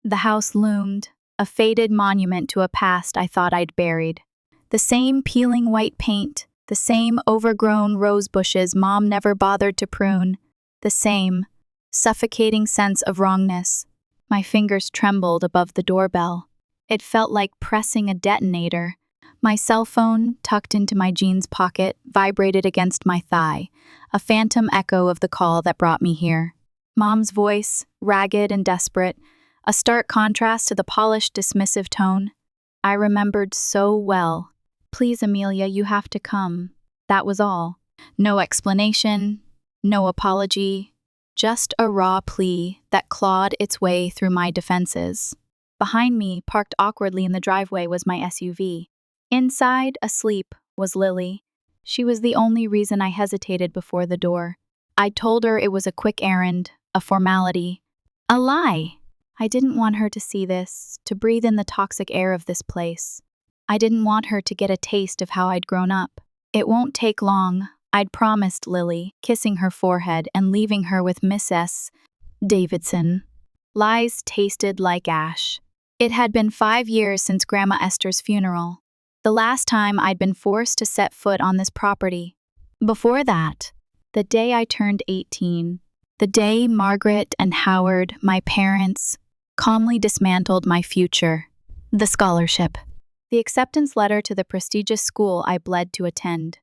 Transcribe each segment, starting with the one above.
The house loomed, a faded monument to a past I thought I'd buried. The same peeling white paint, the same overgrown rose bushes Mom never bothered to prune, the same suffocating sense of wrongness. My fingers trembled above the doorbell. It felt like pressing a detonator. My cell phone, tucked into my jeans pocket, vibrated against my thigh, a phantom echo of the call that brought me here. Mom's voice, ragged and desperate, a stark contrast to the polished, dismissive tone. I remembered so well. "Please, Amelia, you have to come." That was all. No explanation, no apology, just a raw plea that clawed its way through my defenses. Behind me, parked awkwardly in the driveway, was my SUV. Inside, asleep, was Lily. She was the only reason I hesitated before the door. I told her it was a quick errand, a formality. A lie! I didn't want her to see this, to breathe in the toxic air of this place. I didn't want her to get a taste of how I'd grown up. "It won't take long," I'd promised Lily, kissing her forehead and leaving her with Miss S. Davidson. Lies tasted like ash. It had been 5 years since Grandma Esther's funeral, the last time I'd been forced to set foot on this property. Before that, the day I turned 18, the day Margaret and Howard, my parents, calmly dismantled my future. The scholarship. The acceptance letter to the prestigious school I bled to attend.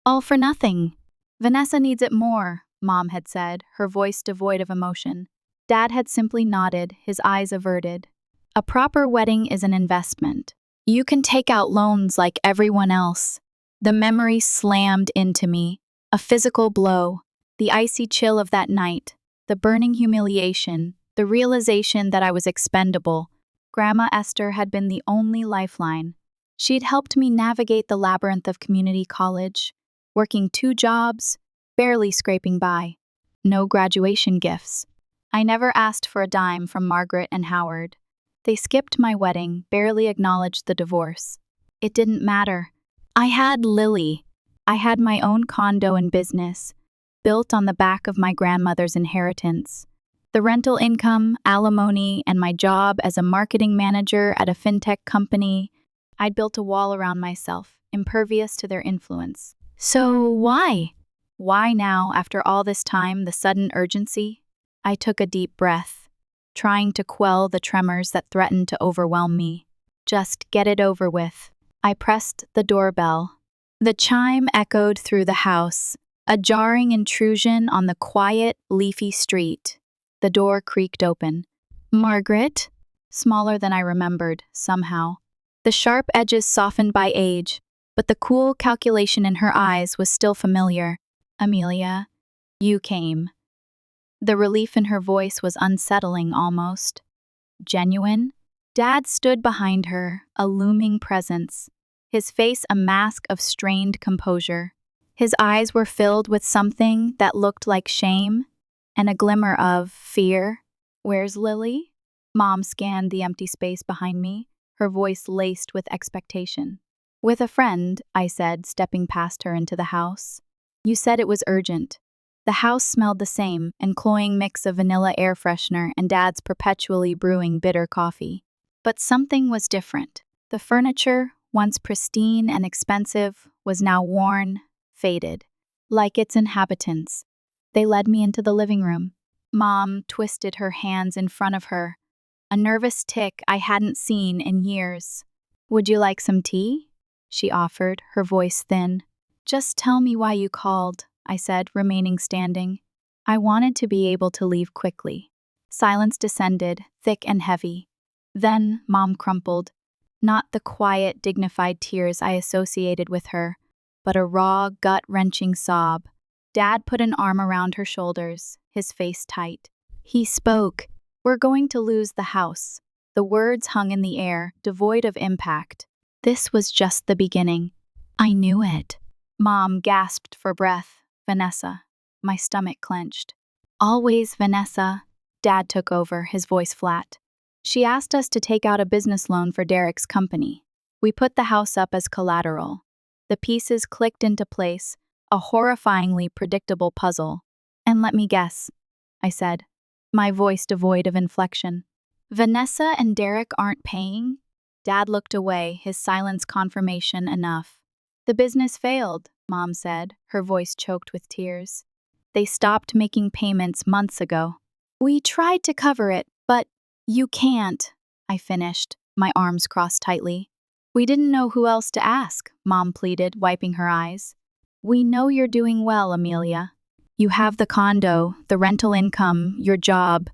All for nothing. "Vanessa needs it more," Mom had said, her voice devoid of emotion. Dad had simply nodded, his eyes averted. "A proper wedding is an investment. You can take out loans like everyone else." The memory slammed into me, a physical blow. The icy chill of that night, the burning humiliation, the realization that I was expendable. Grandma Esther had been the only lifeline. She'd helped me navigate the labyrinth of community college, working 2 jobs, barely scraping by. No graduation gifts. I never asked for a dime from Margaret and Howard. They skipped my wedding, barely acknowledged the divorce. It didn't matter. I had Lily. I had my own condo and business, built on the back of my grandmother's inheritance. The rental income, alimony, and my job as a marketing manager at a fintech company, I'd built a wall around myself, impervious to their influence. So why? Why now, after all this time, the sudden urgency? I took a deep breath, trying to quell the tremors that threatened to overwhelm me. Just get it over with. I pressed the doorbell. The chime echoed through the house, a jarring intrusion on the quiet, leafy street. The door creaked open. Margaret? Smaller than I remembered, somehow. The sharp edges softened by age, but the cool calculation in her eyes was still familiar. "Amelia, you came." The relief in her voice was unsettling almost. Genuine? Dad stood behind her, a looming presence, his face a mask of strained composure. His eyes were filled with something that looked like shame and a glimmer of fear. "Where's Lily?" Mom scanned the empty space behind me, her voice laced with expectation. "With a friend," I said, stepping past her into the house. "You said it was urgent." The house smelled the same, an cloying mix of vanilla air freshener and Dad's perpetually brewing bitter coffee. But something was different. The furniture, once pristine and expensive, was now worn, faded, like its inhabitants. They led me into the living room. Mom twisted her hands in front of her, a nervous tick I hadn't seen in years. "Would you like some tea?" she offered, her voice thin. "Just tell me why you called," I said, remaining standing. I wanted to be able to leave quickly. Silence descended, thick and heavy. Then Mom crumpled. Not the quiet, dignified tears I associated with her, but a raw, gut-wrenching sob. Dad put an arm around her shoulders, his face tight. He spoke. "We're going to lose the house." The words hung in the air, devoid of impact. This was just the beginning. I knew it. Mom gasped for breath. "Vanessa." My stomach clenched. "Always Vanessa." Dad took over, his voice flat. "She asked us to take out a business loan for Derek's company. We put the house up as collateral." The pieces clicked into place, a horrifyingly predictable puzzle. "And let me guess," I said, my voice devoid of inflection. Vanessa and Derek aren't paying? Dad looked away, his silence confirmation enough. The business failed, Mom said, her voice choked with tears. They stopped making payments months ago. We tried to cover it, but you can't, I finished, my arms crossed tightly. We didn't know who else to ask, Mom pleaded, wiping her eyes. We know you're doing well, Amelia. You have the condo, the rental income, your job.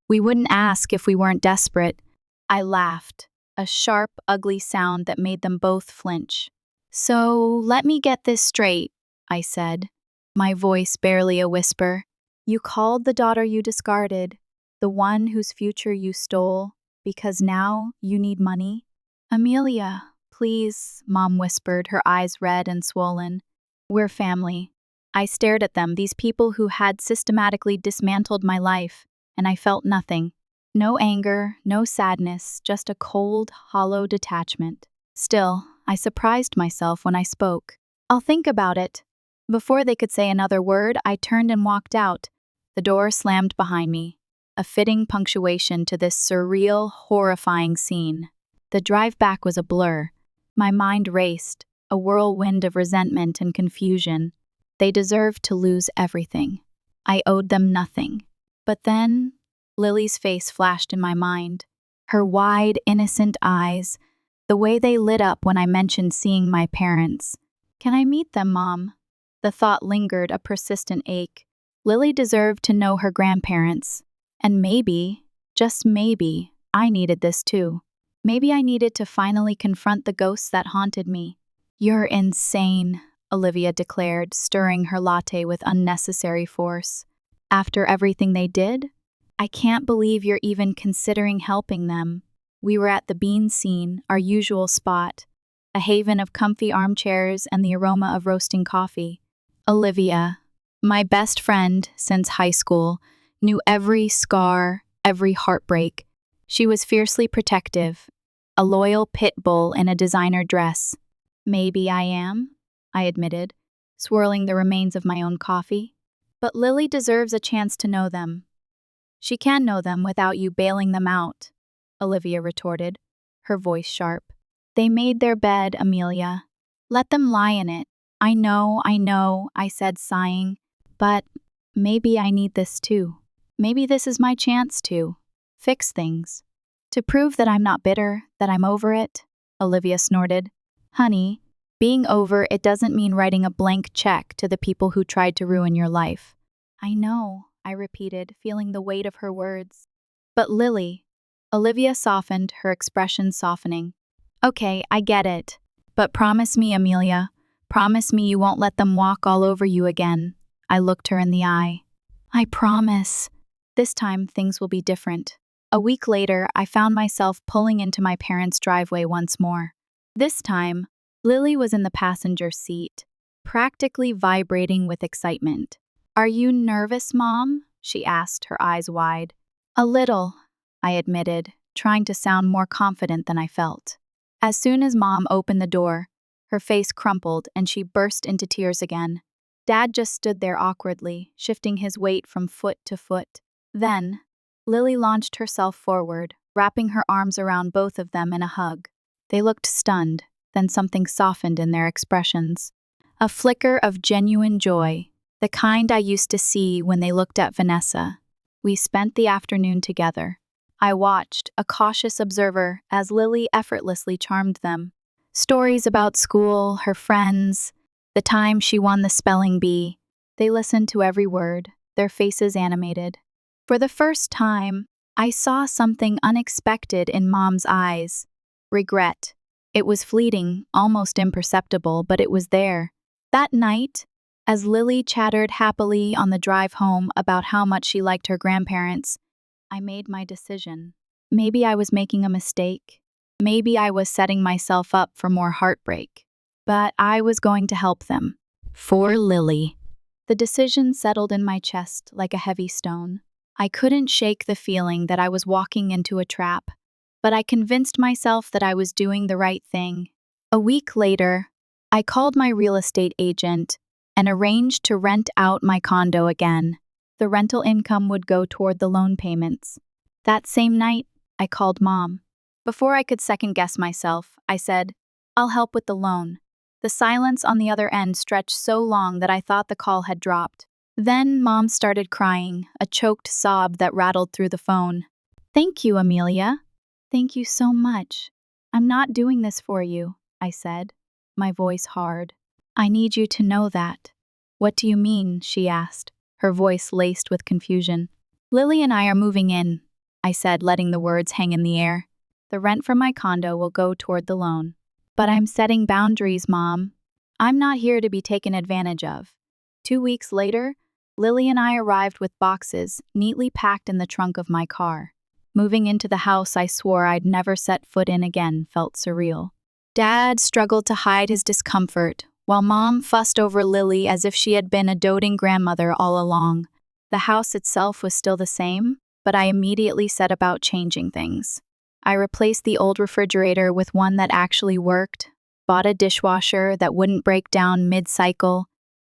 We wouldn't ask if we weren't desperate. I laughed, a sharp, ugly sound that made them both flinch. So, let me get this straight, I said, my voice barely a whisper. You called the daughter you discarded, the one whose future you stole, because now you need money? Amelia, please, Mom whispered, her eyes red and swollen. We're family. I stared at them, these people who had systematically dismantled my life, and I felt nothing. No anger, no sadness, just a cold, hollow detachment. Still, I surprised myself when I spoke. I'll think about it. Before they could say another word, I turned and walked out. The door slammed behind me, a fitting punctuation to this surreal, horrifying scene. The drive back was a blur. My mind raced, a whirlwind of resentment and confusion. They deserved to lose everything. I owed them nothing. But then, Lily's face flashed in my mind. Her wide, innocent eyes, the way they lit up when I mentioned seeing my parents. Can I meet them, Mom? The thought lingered, a persistent ache. Lily deserved to know her grandparents. And maybe, just maybe, I needed this too. Maybe I needed to finally confront the ghosts that haunted me. You're insane, Olivia declared, stirring her latte with unnecessary force. After everything they did? I can't believe you're even considering helping them. We were at the bean scene, our usual spot, a haven of comfy armchairs and the aroma of roasting coffee. Olivia, my best friend since high school, knew every scar, every heartbreak. She was fiercely protective, a loyal pit bull in a designer dress. Maybe I am, I admitted, swirling the remains of my own coffee. But Lily deserves a chance to know them. She can know them without you bailing them out, Olivia retorted, her voice sharp. They made their bed, Amelia. Let them lie in it. I know, I said, sighing. But maybe I need this too. Maybe this is my chance to fix things. To prove that I'm not bitter, that I'm over it, Olivia snorted. Honey, being over it doesn't mean writing a blank check to the people who tried to ruin your life. I know, I repeated, feeling the weight of her words. But Lily, Olivia softened, her expression softening. Okay, I get it. But promise me, Amelia, promise me you won't let them walk all over you again. I looked her in the eye. I promise. This time, things will be different. A week later, I found myself pulling into my parents' driveway once more. This time, Lily was in the passenger seat, practically vibrating with excitement. Are you nervous, Mom? She asked, her eyes wide. A little, I admitted, trying to sound more confident than I felt. As soon as Mom opened the door, her face crumpled and she burst into tears again. Dad just stood there awkwardly, shifting his weight from foot to foot. Then, Lily launched herself forward, wrapping her arms around both of them in a hug. They looked stunned, then something softened in their expressions. A flicker of genuine joy, the kind I used to see when they looked at Vanessa. We spent the afternoon together. I watched, a cautious observer, as Lily effortlessly charmed them. Stories about school, her friends, the time she won the spelling bee. They listened to every word, their faces animated. For the first time, I saw something unexpected in Mom's eyes. Regret. It was fleeting, almost imperceptible, but it was there. That night, as Lily chattered happily on the drive home about how much she liked her grandparents, I made my decision. Maybe I was making a mistake. Maybe I was setting myself up for more heartbreak. But I was going to help them. For Lily. The decision settled in my chest like a heavy stone. I couldn't shake the feeling that I was walking into a trap, but I convinced myself that I was doing the right thing. A week later, I called my real estate agent and arranged to rent out my condo again. The rental income would go toward the loan payments. That same night, I called Mom. Before I could second-guess myself, I said, "I'll help with the loan." The silence on the other end stretched so long that I thought the call had dropped. Then Mom started crying, a choked sob that rattled through the phone. "Thank you, Amelia. Thank you so much. I'm not doing this for you," I said, my voice hard. "I need you to know that." "What do you mean?" she asked, her voice laced with confusion. "Lily and I are moving in," I said, letting the words hang in the air. "The rent from my condo will go toward the loan. But I'm setting boundaries, Mom. I'm not here to be taken advantage of." 2 weeks later, Lily and I arrived with boxes neatly packed in the trunk of my car. Moving into the house I swore I'd never set foot in again felt surreal. Dad struggled to hide his discomfort, while Mom fussed over Lily as if she had been a doting grandmother all along. The house itself was still the same, but I immediately set about changing things. I replaced the old refrigerator with one that actually worked, bought a dishwasher that wouldn't break down mid-cycle,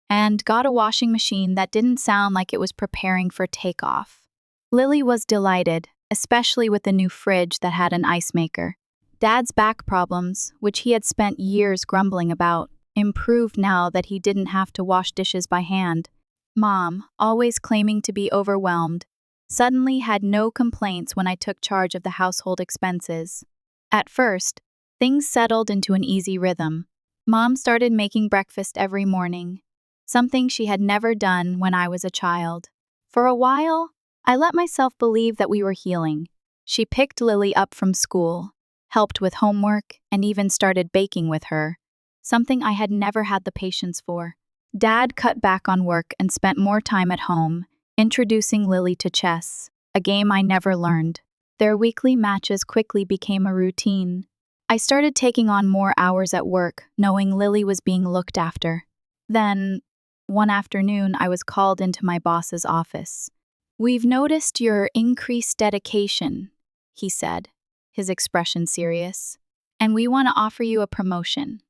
and got a washing machine that didn't sound like it was preparing for takeoff. Lily was delighted, especially with the new fridge that had an ice maker. Dad's back problems, which he had spent years grumbling about, improved now that he didn't have to wash dishes by hand. Mom, always claiming to be overwhelmed, suddenly had no complaints when I took charge of the household expenses. At first, things settled into an easy rhythm. Mom started making breakfast every morning, something she had never done when I was a child. For a while, I let myself believe that we were healing. She picked Lily up from school, helped with homework, and even started baking with her, something I had never had the patience for. Dad cut back on work and spent more time at home, introducing Lily to chess, a game I never learned. Their weekly matches quickly became a routine. I started taking on more hours at work, knowing Lily was being looked after. Then, one afternoon, I was called into my boss's office. "We've noticed your increased dedication," he said, his expression serious, "and we want to offer you a promotion."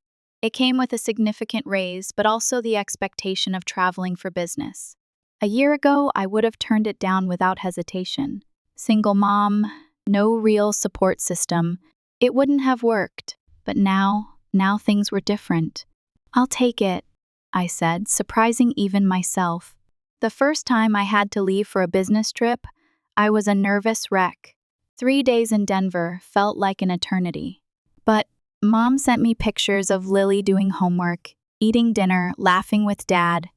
It came with a significant raise, but also the expectation of traveling for business. A year ago, I would have turned it down without hesitation. Single mom, no real support system. It wouldn't have worked. But now things were different. "I'll take it," I said, surprising even myself. The first time I had to leave for a business trip, I was a nervous wreck. 3 days in Denver felt like an eternity. But Mom sent me pictures of Lily doing homework, eating dinner, laughing with Dad.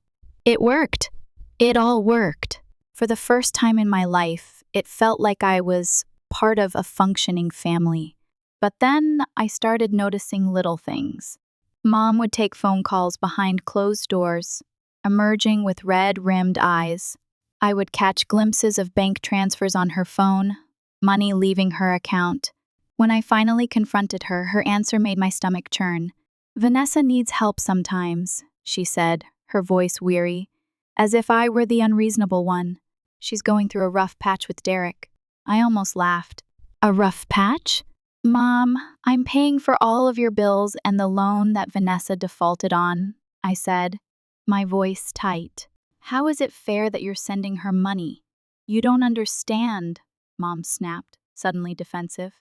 It worked. It all worked. For the first time in my life, it felt like I was part of a functioning family. But then I started noticing little things. Mom would take phone calls behind closed doors, emerging with red-rimmed eyes. I would catch glimpses of bank transfers on her phone, money leaving her account. When I finally confronted her, her answer made my stomach churn. "Vanessa needs help sometimes," she said, her voice weary, as if I were the unreasonable one. "She's going through a rough patch with Derek." I almost laughed. "A rough patch? Mom, I'm paying for all of your bills and the loan that Vanessa defaulted on," I said, my voice tight. "How is it fair that you're sending her money?" "You don't understand," Mom snapped, suddenly defensive.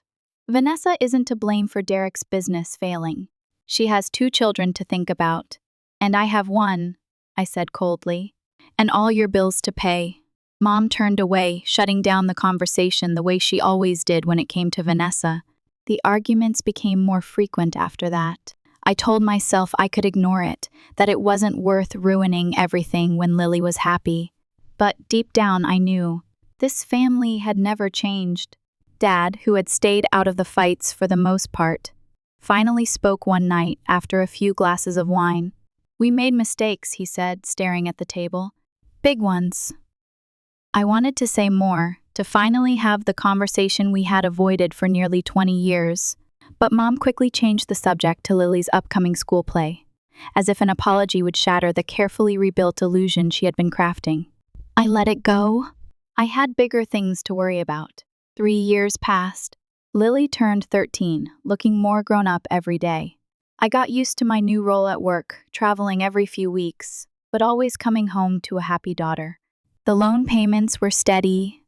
"Vanessa isn't to blame for Derek's business failing. She has 2 children to think about. And I have 1, I said coldly. "And all your bills to pay." Mom turned away, shutting down the conversation the way she always did when it came to Vanessa. The arguments became more frequent after that. I told myself I could ignore it, that it wasn't worth ruining everything when Lily was happy. But deep down I knew, this family had never changed. Dad, who had stayed out of the fights for the most part, finally spoke one night after a few glasses of wine. "We made mistakes," he said, staring at the table. "Big ones." I wanted to say more, to finally have the conversation we had avoided for nearly 20 years. But Mom quickly changed the subject to Lily's upcoming school play, as if an apology would shatter the carefully rebuilt illusion she had been crafting. I let it go. I had bigger things to worry about. 3 years passed. Lily turned 13, looking more grown up every day. I got used to my new role at work, traveling every few weeks, but always coming home to a happy daughter. The loan payments were steady,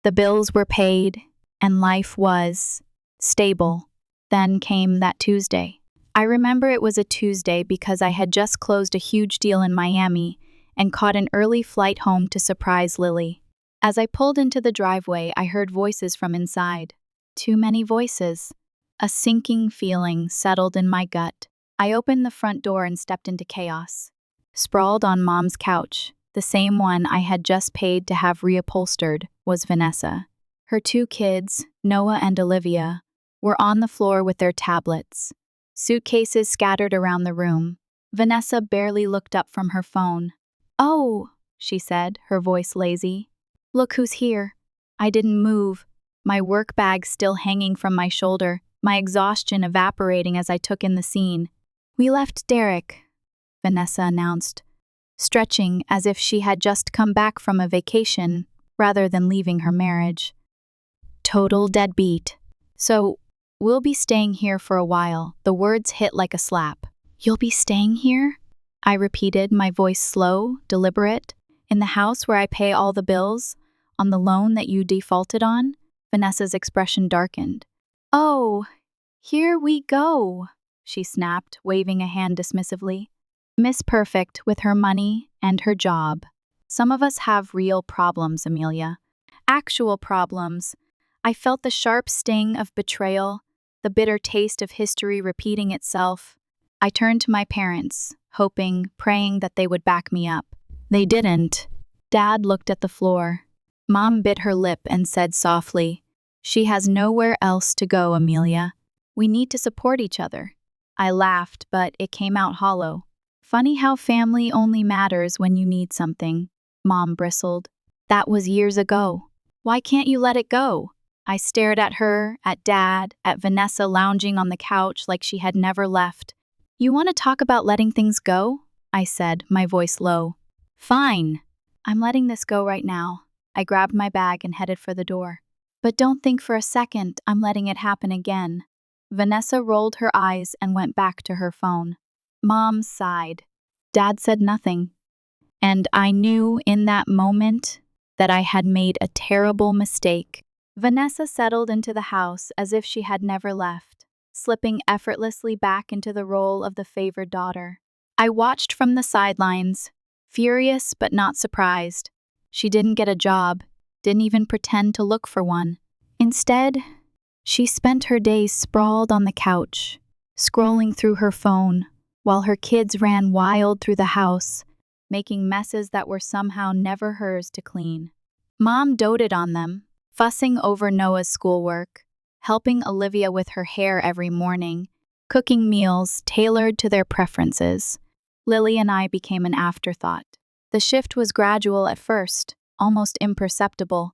the bills were paid, and life was stable. Then came that Tuesday. I remember it was a Tuesday because I had just closed a huge deal in Miami and caught an early flight home to surprise Lily. As I pulled into the driveway, I heard voices from inside. Too many voices. A sinking feeling settled in my gut. I opened the front door and stepped into chaos. Sprawled on Mom's couch, the same one I had just paid to have reupholstered, was Vanessa. Her two kids, Noah and Olivia, were on the floor with their tablets. Suitcases scattered around the room. Vanessa barely looked up from her phone. "Oh," she said, her voice lazy. "Look who's here." I didn't move, my work bag still hanging from my shoulder, my exhaustion evaporating as I took in the scene. "We left Derek," Vanessa announced, stretching as if she had just come back from a vacation rather than leaving her marriage. Total deadbeat. "So, we'll be staying here for a while." The words hit like a slap. "You'll be staying here?" I repeated, my voice slow, deliberate. "In the house where I pay all the bills? On the loan that you defaulted on?" Vanessa's expression darkened. "Oh, here we go," she snapped, waving a hand dismissively. Miss Perfect with her money and her job. Some of us have real problems, Amelia. Actual problems. I felt the sharp sting of betrayal, the bitter taste of history repeating itself. I turned to my parents, hoping, praying that they would back me up. They didn't. Dad looked at the floor. Mom bit her lip and said softly, "She has nowhere else to go, Amelia. We need to support each other." I laughed, but it came out hollow. "Funny how family only matters when you need something," Mom bristled. "That was years ago. Why can't you let it go?" I stared at her, at Dad, at Vanessa lounging on the couch like she had never left. "You want to talk about letting things go?" I said, my voice low. "Fine. I'm letting this go right now." I grabbed my bag and headed for the door. "But don't think for a second I'm letting it happen again." Vanessa rolled her eyes and went back to her phone. Mom sighed. Dad said nothing. And I knew in that moment that I had made a terrible mistake. Vanessa settled into the house as if she had never left, slipping effortlessly back into the role of the favored daughter. I watched from the sidelines, furious but not surprised. She didn't get a job, didn't even pretend to look for one. Instead, she spent her days sprawled on the couch, scrolling through her phone, while her kids ran wild through the house, making messes that were somehow never hers to clean. Mom doted on them, fussing over Noah's schoolwork, helping Olivia with her hair every morning, cooking meals tailored to their preferences. Lily and I became an afterthought. The shift was gradual at first, almost imperceptible,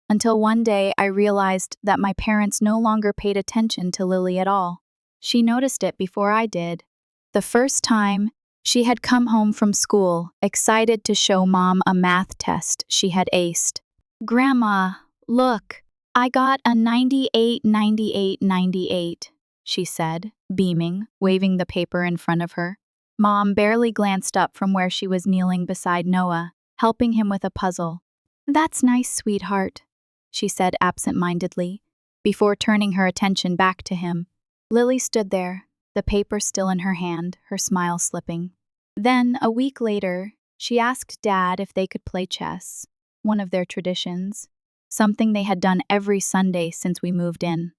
until one day I realized that my parents no longer paid attention to Lily at all. She noticed it before I did. The first time, she had come home from school, excited to show Mom a math test she had aced. "Grandma, look, I got a 98, 98, 98, she said, beaming, waving the paper in front of her. Mom barely glanced up from where she was kneeling beside Noah, helping him with a puzzle. "That's nice, sweetheart," she said absent-mindedly, before turning her attention back to him. Lily stood there, the paper still in her hand, her smile slipping. Then, a week later, she asked Dad if they could play chess, one of their traditions, something they had done every Sunday since we moved in.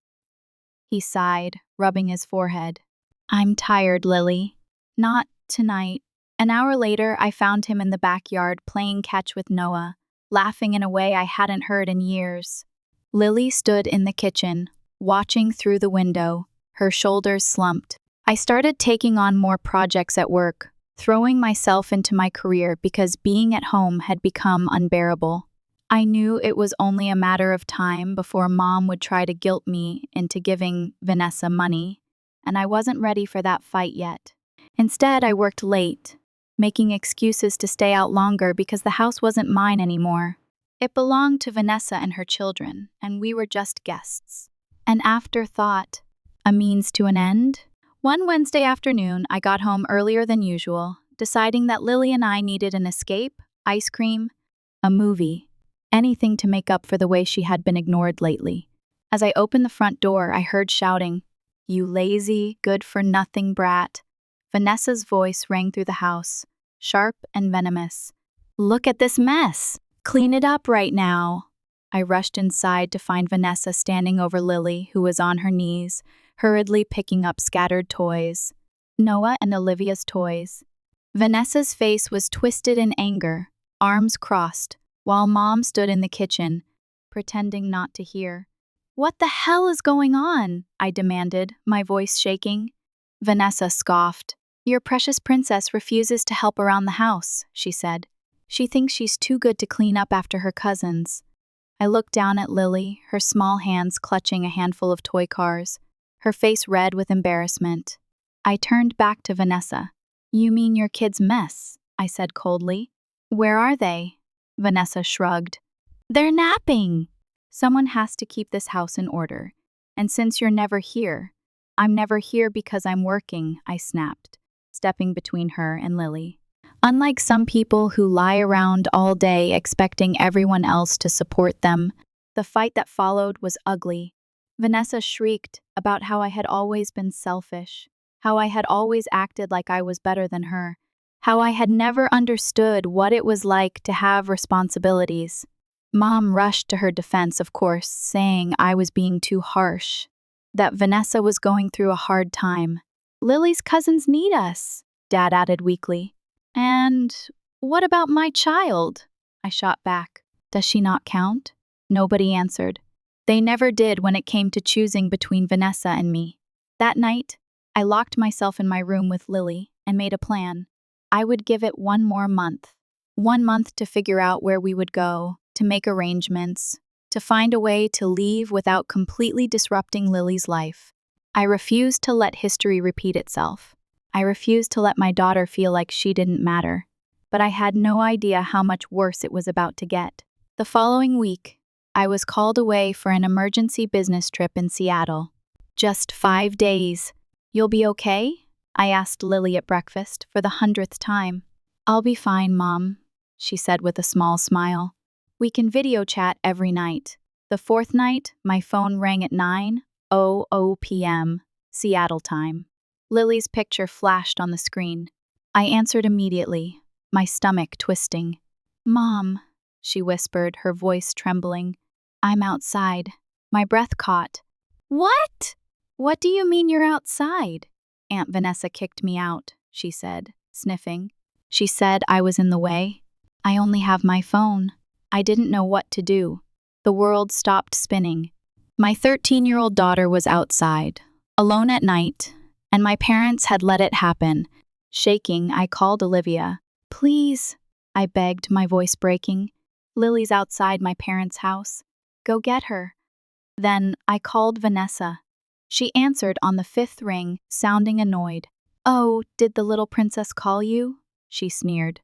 He sighed, rubbing his forehead. "I'm tired, Lily." "Not tonight." An hour later, I found him in the backyard playing catch with Noah, laughing in a way I hadn't heard in years. Lily stood in the kitchen, watching through the window, her shoulders slumped. I started taking on more projects at work, throwing myself into my career because being at home had become unbearable. I knew it was only a matter of time before Mom would try to guilt me into giving Vanessa money, and I wasn't ready for that fight yet. Instead, I worked late, making excuses to stay out longer because the house wasn't mine anymore. It belonged to Vanessa and her children, and we were just guests. An afterthought, a means to an end? One Wednesday afternoon, I got home earlier than usual, deciding that Lily and I needed an escape, ice cream, a movie, anything to make up for the way she had been ignored lately. As I opened the front door, I heard shouting, "You lazy, good-for-nothing brat." Vanessa's voice rang through the house, sharp and venomous. "Look at this mess! Clean it up right now!" I rushed inside to find Vanessa standing over Lily, who was on her knees, hurriedly picking up scattered toys. Noah and Olivia's toys. Vanessa's face was twisted in anger, arms crossed, while Mom stood in the kitchen, pretending not to hear. "What the hell is going on?" I demanded, my voice shaking. Vanessa scoffed. "Your precious princess refuses to help around the house," she said. "She thinks she's too good to clean up after her cousins." I looked down at Lily, her small hands clutching a handful of toy cars, her face red with embarrassment. I turned back to Vanessa. "You mean your kid's mess?" I said coldly. "Where are they?" Vanessa shrugged. "They're napping." "Someone has to keep this house in order. And since you're never here—" "I'm never here because I'm working," I snapped, stepping between her and Lily. Unlike some people who lie around all day expecting everyone else to support them, the fight that followed was ugly. Vanessa shrieked about how I had always been selfish, how I had always acted like I was better than her, how I had never understood what it was like to have responsibilities. Mom rushed to her defense, of course, saying I was being too harsh, that Vanessa was going through a hard time. "Lily's cousins need us," Dad added weakly. "And what about my child?" I shot back. "Does she not count?" Nobody answered. They never did when it came to choosing between Vanessa and me. That night, I locked myself in my room with Lily and made a plan. I would give it 1 more month. 1 month to figure out where we would go, to make arrangements, to find a way to leave without completely disrupting Lily's life. I refused to let history repeat itself. I refused to let my daughter feel like she didn't matter. But I had no idea how much worse it was about to get. The following week, I was called away for an emergency business trip in Seattle. "Just 5 days. You'll be okay?" I asked Lily at breakfast for the 100th time. "I'll be fine, Mom," she said with a small smile. "We can video chat every night." The 4th night, my phone rang at 9:00 p.m. Seattle time. Lily's picture flashed on the screen. I answered immediately, my stomach twisting. "Mom," she whispered, her voice trembling. "I'm outside." My breath caught. "What? What do you mean you're outside?" "Aunt Vanessa kicked me out," she said, sniffing. "She said I was in the way. I only have my phone." I didn't know what to do. The world stopped spinning. My 13-year-old daughter was outside, alone at night, and my parents had let it happen. Shaking, I called Olivia. "Please," I begged, my voice breaking. "Lily's outside my parents' house. Go get her." Then I called Vanessa. She answered on the 5th ring, sounding annoyed. "Oh, did the little princess call you?" she sneered.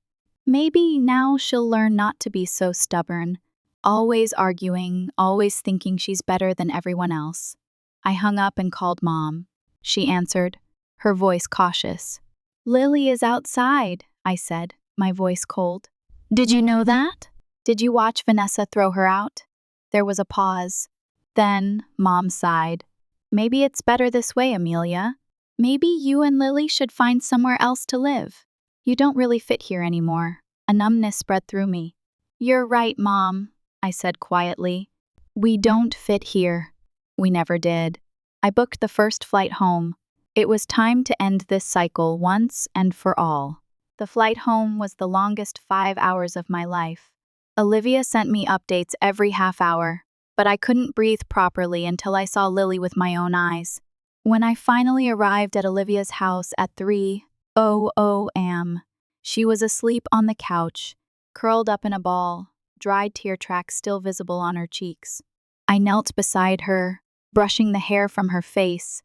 "Maybe now she'll learn not to be so stubborn. Always arguing, always thinking she's better than everyone else." I hung up and called Mom. She answered, her voice cautious. "Lily is outside," I said, my voice cold. "Did you know that? Did you watch Vanessa throw her out?" There was a pause. Then Mom sighed. "Maybe it's better this way, Amelia. Maybe you and Lily should find somewhere else to live. You don't really fit here anymore." A numbness spread through me. "You're right, Mom," I said quietly. "We don't fit here." We never did. I booked the first flight home. It was time to end this cycle once and for all. The flight home was the longest 5 hours of my life. Olivia sent me updates every half hour, but I couldn't breathe properly until I saw Lily with my own eyes. When I finally arrived at Olivia's house at 3:00 a.m., she was asleep on the couch, curled up in a ball, dried tear tracks still visible on her cheeks. I knelt beside her, brushing the hair from her face,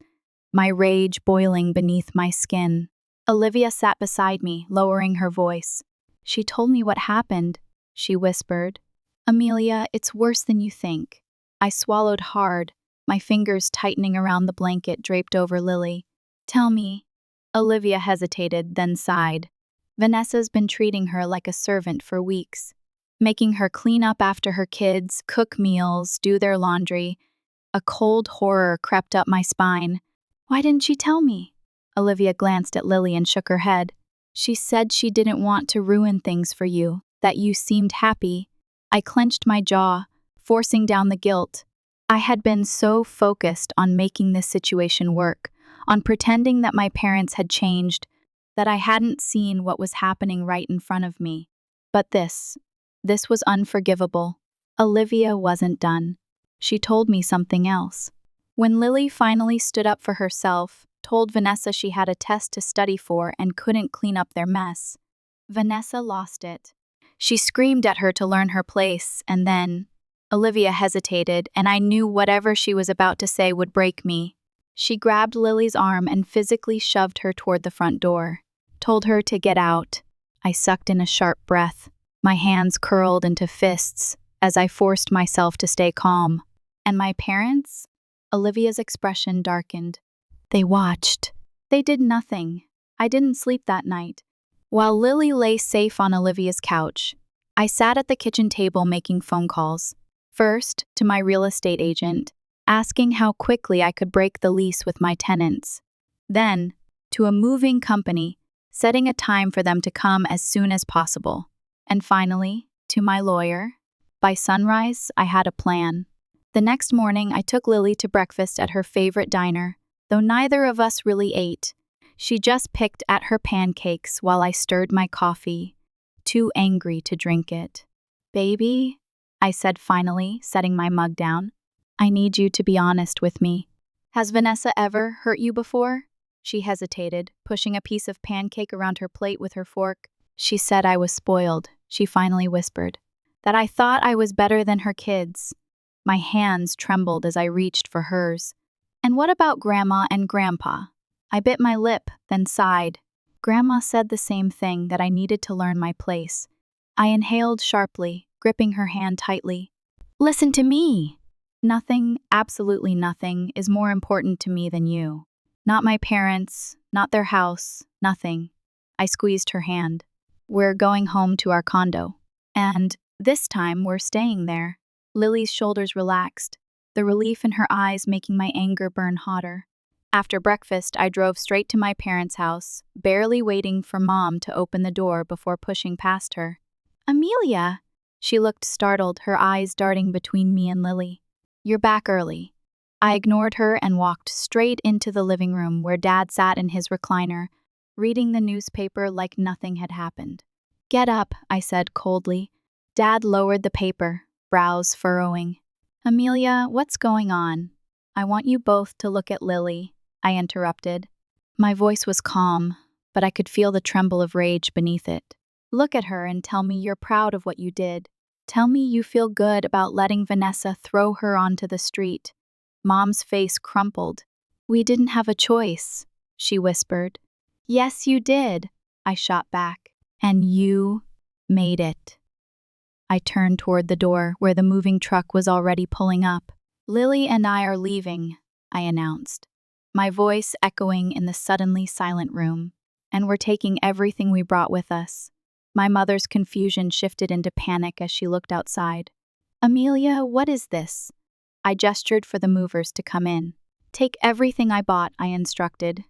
my rage boiling beneath my skin. Olivia sat beside me, lowering her voice. "She told me what happened," she whispered. "Amelia, it's worse than you think." I swallowed hard, my fingers tightening around the blanket draped over Lily. "Tell me." Olivia hesitated, then sighed. "Vanessa's been treating her like a servant for weeks, making her clean up after her kids, cook meals, do their laundry. A cold horror crept up my spine. Why didn't she tell me? Olivia glanced at Lily and shook her head. She said she didn't want to ruin things for you, that you seemed happy. I clenched my jaw, forcing down the guilt. I had been so focused on making this situation work, on pretending that my parents had changed, that I hadn't seen what was happening right in front of me. But this was unforgivable. Olivia wasn't done. She told me something else. When Lily finally stood up for herself, told Vanessa she had a test to study for and couldn't clean up their mess, Vanessa lost it. She screamed at her to learn her place, and then Olivia hesitated, and I knew whatever she was about to say would break me. She grabbed Lily's arm and physically shoved her toward the front door, told her to get out. I sucked in a sharp breath. My hands curled into fists as I forced myself to stay calm. And my parents? Olivia's expression darkened. They watched. They did nothing. I didn't sleep that night. While Lily lay safe on Olivia's couch, I sat at the kitchen table making phone calls. First, to my real estate agent, asking how quickly I could break the lease with my tenants. Then, to a moving company, setting a time for them to come as soon as possible. And finally, to my lawyer. By sunrise, I had a plan. The next morning, I took Lily to breakfast at her favorite diner, though neither of us really ate. She just picked at her pancakes while I stirred my coffee, too angry to drink it. "Baby," I said finally, setting my mug down, "I need you to be honest with me. Has Vanessa ever hurt you before?" She hesitated, pushing a piece of pancake around her plate with her fork. "She said I was spoiled," she finally whispered, "that I thought I was better than her kids." My hands trembled as I reached for hers. "And what about Grandma and Grandpa?" I bit my lip, then sighed. Grandma said the same thing, that I needed to learn my place. I inhaled sharply, gripping her hand tightly. "Listen to me! Nothing, absolutely nothing, is more important to me than you. Not my parents, not their house, nothing." I squeezed her hand. "We're going home to our condo. And this time we're staying there." Lily's shoulders relaxed, the relief in her eyes making my anger burn hotter. After breakfast, I drove straight to my parents' house, barely waiting for Mom to open the door before pushing past her. "Amelia!" She looked startled, her eyes darting between me and Lily. "You're back early." I ignored her and walked straight into the living room where Dad sat in his recliner, reading the newspaper like nothing had happened. "Get up," I said coldly. Dad lowered the paper, brows furrowing. "Amelia, what's going on?" "I want you both to look at Lily," I interrupted. My voice was calm, but I could feel the tremble of rage beneath it. "Look at her and tell me you're proud of what you did. Tell me you feel good about letting Vanessa throw her onto the street." Mom's face crumpled. "We didn't have a choice," she whispered. "Yes, you did," I shot back. "And you made it." I turned toward the door where the moving truck was already pulling up. "Lily and I are leaving," I announced, my voice echoing in the suddenly silent room. "And we're taking everything we brought with us." My mother's confusion shifted into panic as she looked outside. "Amelia, what is this?" I gestured for the movers to come in. "Take everything I bought," I instructed.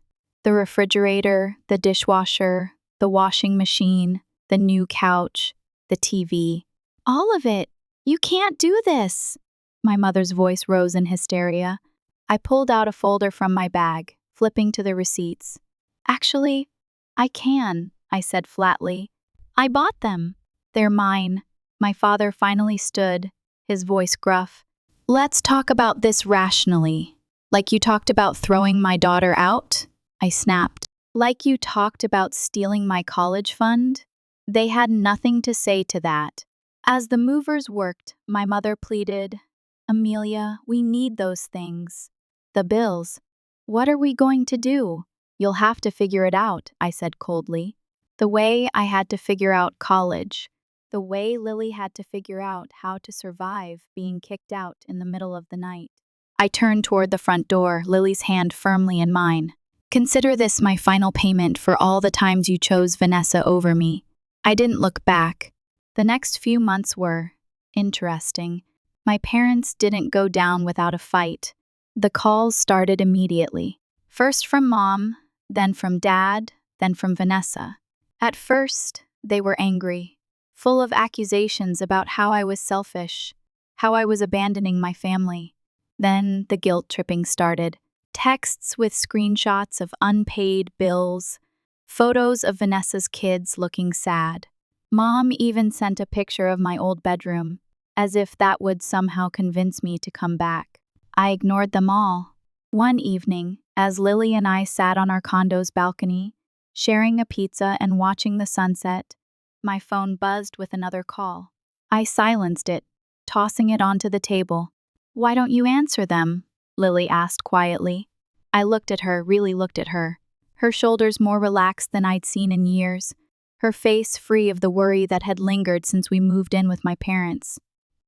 "The refrigerator, the dishwasher, the washing machine, the new couch, the TV. All of it. You can't do this." My mother's voice rose in hysteria. I pulled out a folder from my bag, flipping to the receipts. "Actually, I can," I said flatly. "I bought them. They're mine." My father finally stood, his voice gruff. "Let's talk about this rationally. Like you talked about throwing my daughter out?" I snapped. "Like you talked about stealing my college fund?" They had nothing to say to that. As the movers worked, my mother pleaded, "Amelia, we need those things. The bills. What are we going to do?" "You'll have to figure it out," I said coldly. The way I had to figure out college. The way Lily had to figure out how to survive being kicked out in the middle of the night. I turned toward the front door, Lily's hand firmly in mine. "Consider this my final payment for all the times you chose Vanessa over me." I didn't look back. The next few months were interesting. My parents didn't go down without a fight. The calls started immediately. First from Mom, then from Dad, then from Vanessa. At first, they were angry, full of accusations about how I was selfish, how I was abandoning my family. Then the guilt tripping started. Texts with screenshots of unpaid bills, photos of Vanessa's kids looking sad. Mom even sent a picture of my old bedroom, as if that would somehow convince me to come back. I ignored them all. One evening, as Lily and I sat on our condo's balcony, sharing a pizza and watching the sunset, my phone buzzed with another call. I silenced it, tossing it onto the table. "Why don't you answer them?" Lily asked quietly. I looked at her, really looked at her. Her shoulders more relaxed than I'd seen in years, her face free of the worry that had lingered since we moved in with my parents.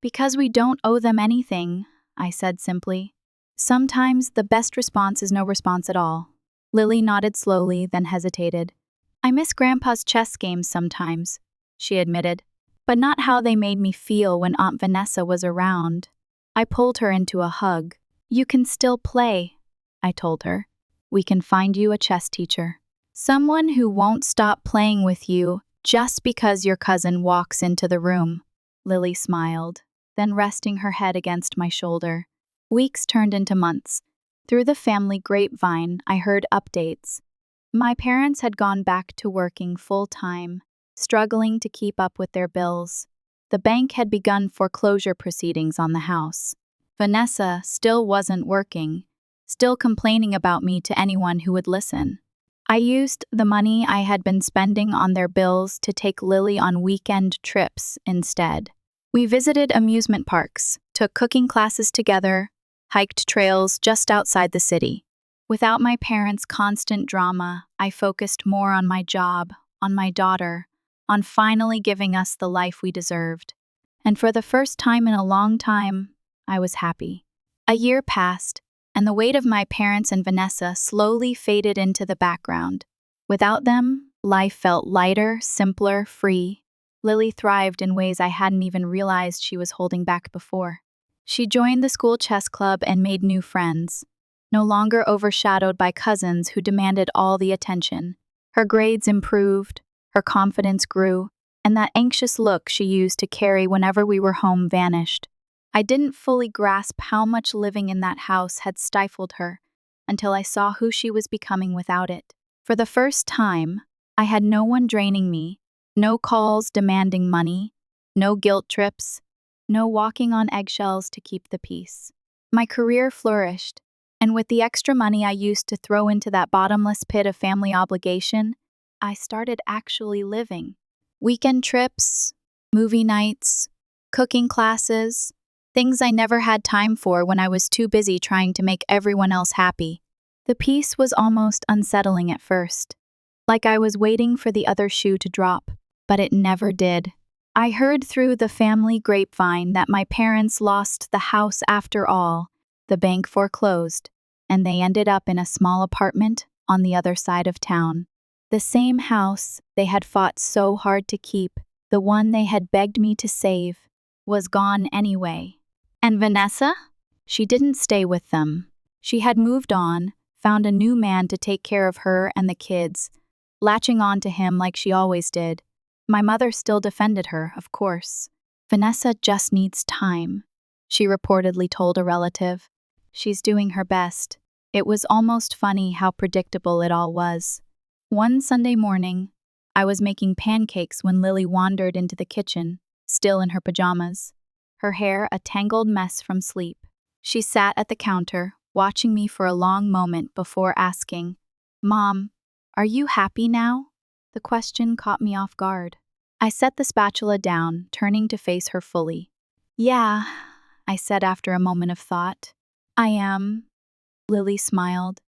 "Because we don't owe them anything," I said simply. Sometimes the best response is no response at all. Lily nodded slowly, then hesitated. "I miss Grandpa's chess games sometimes," she admitted, "but not how they made me feel when Aunt Vanessa was around." I pulled her into a hug. "You can still play," I told her. "We can find you a chess teacher. Someone who won't stop playing with you just because your cousin walks into the room." Lily smiled, then resting her head against my shoulder. Weeks turned into months. Through the family grapevine, I heard updates. My parents had gone back to working full-time, struggling to keep up with their bills. The bank had begun foreclosure proceedings on the house. Vanessa still wasn't working, still complaining about me to anyone who would listen. I used the money I had been spending on their bills to take Lily on weekend trips instead. We visited amusement parks, took cooking classes together, hiked trails just outside the city. Without my parents' constant drama, I focused more on my job, on my daughter, on finally giving us the life we deserved. And for the first time in a long time, I was happy. A year passed, and the weight of my parents and Vanessa slowly faded into the background. Without them, life felt lighter, simpler, free. Lily thrived in ways I hadn't even realized she was holding back before. She joined the school chess club and made new friends, no longer overshadowed by cousins who demanded all the attention. Her grades improved, her confidence grew, and that anxious look she used to carry whenever we were home vanished. I didn't fully grasp how much living in that house had stifled her until I saw who she was becoming without it. For the first time, I had no one draining me, no calls demanding money, no guilt trips, no walking on eggshells to keep the peace. My career flourished, and with the extra money I used to throw into that bottomless pit of family obligation, I started actually living. Weekend trips, movie nights, cooking classes, things I never had time for when I was too busy trying to make everyone else happy. The peace was almost unsettling at first, like I was waiting for the other shoe to drop, but it never did. I heard through the family grapevine that my parents lost the house after all. The bank foreclosed, and they ended up in a small apartment on the other side of town. The same house they had fought so hard to keep, the one they had begged me to save, was gone anyway. And Vanessa? She didn't stay with them. She had moved on, found a new man to take care of her and the kids, latching on to him like she always did. My mother still defended her, of course. "Vanessa just needs time," she reportedly told a relative. "She's doing her best." It was almost funny how predictable it all was. One Sunday morning, I was making pancakes when Lily wandered into the kitchen, still in her pajamas, her hair a tangled mess from sleep. She sat at the counter, watching me for a long moment before asking, "Mom, are you happy now?" The question caught me off guard. I set the spatula down, turning to face her fully. "Yeah," I said after a moment of thought. "I am." Lily smiled,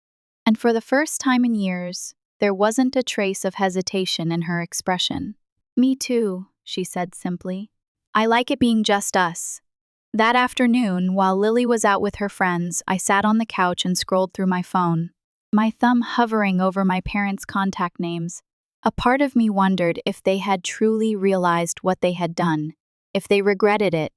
and for the first time in years, there wasn't a trace of hesitation in her expression. "Me too," she said simply. "I like it being just us." That afternoon, while Lily was out with her friends, I sat on the couch and scrolled through my phone, my thumb hovering over my parents' contact names. A part of me wondered if they had truly realized what they had done, if they regretted it,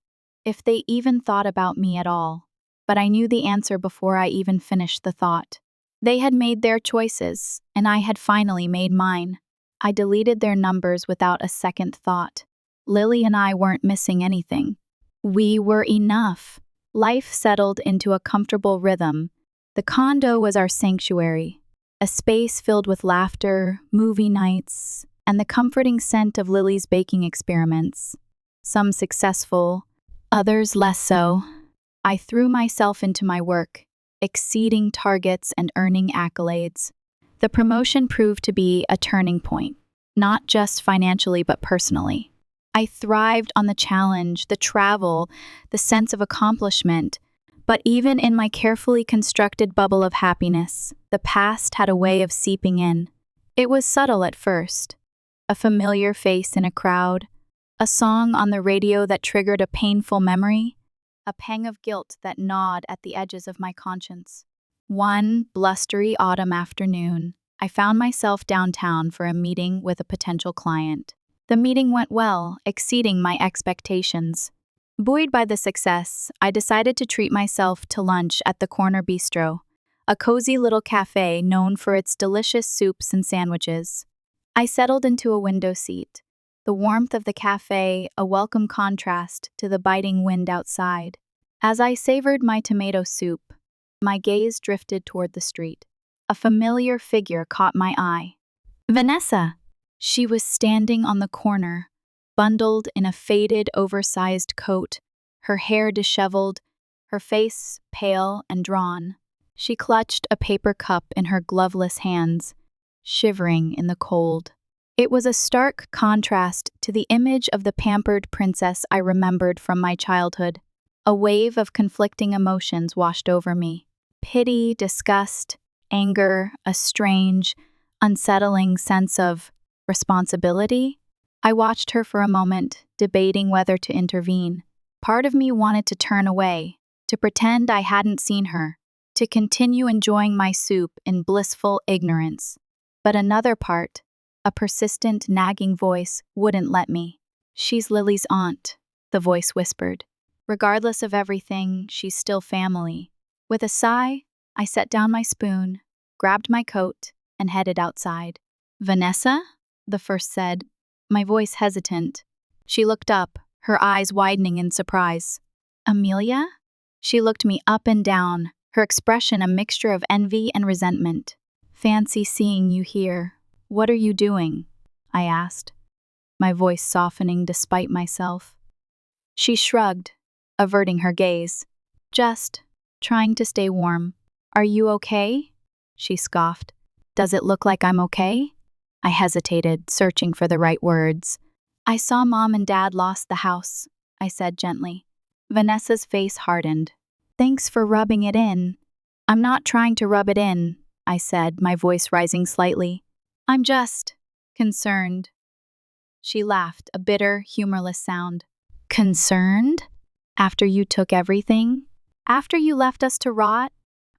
if they even thought about me at all. But I knew the answer before I even finished the thought. They had made their choices, and I had finally made mine. I deleted their numbers without a second thought. Lily and I weren't missing anything. We were enough. Life settled into a comfortable rhythm. The condo was our sanctuary, a space filled with laughter, movie nights, and the comforting scent of Lily's baking experiments. Some successful, others less so. I threw myself into my work, exceeding targets and earning accolades. The promotion proved to be a turning point, not just financially but personally. I thrived on the challenge, the travel, the sense of accomplishment. But even in my carefully constructed bubble of happiness, the past had a way of seeping in. It was subtle at first. A familiar face in a crowd, a song on the radio that triggered a painful memory, a pang of guilt that gnawed at the edges of my conscience. One blustery autumn afternoon, I found myself downtown for a meeting with a potential client. The meeting went well, exceeding my expectations. Buoyed by the success, I decided to treat myself to lunch at the Corner Bistro, a cozy little cafe known for its delicious soups and sandwiches. I settled into a window seat, the warmth of the cafe a welcome contrast to the biting wind outside. As I savored my tomato soup, my gaze drifted toward the street. A familiar figure caught my eye. Vanessa! She was standing on the corner, bundled in a faded, oversized coat, her hair disheveled, her face pale and drawn. She clutched a paper cup in her gloveless hands, shivering in the cold. It was a stark contrast to the image of the pampered princess I remembered from my childhood. A wave of conflicting emotions washed over me. Pity, disgust, anger, a strange, unsettling sense of responsibility. I watched her for a moment, debating whether to intervene. Part of me wanted to turn away, to pretend I hadn't seen her, to continue enjoying my soup in blissful ignorance. But another part, a persistent, nagging voice, wouldn't let me. "She's Lily's aunt," the voice whispered. "Regardless of everything, she's still family." With a sigh, I set down my spoon, grabbed my coat, and headed outside. "Vanessa?" the first said, my voice hesitant. She looked up, her eyes widening in surprise. "Amelia?" She looked me up and down, her expression a mixture of envy and resentment. "Fancy seeing you here. What are you doing?" I asked, my voice softening despite myself. She shrugged, averting her gaze. "Just trying to stay warm." "Are you okay?" she scoffed. "Does it look like I'm okay?" I hesitated, searching for the right words. "I saw Mom and Dad lost the house," I said gently. Vanessa's face hardened. "Thanks for rubbing it in." "I'm not trying to rub it in," I said, my voice rising slightly. "I'm just concerned." She laughed, a bitter, humorless sound. "Concerned? After you took everything? After you left us to rot?"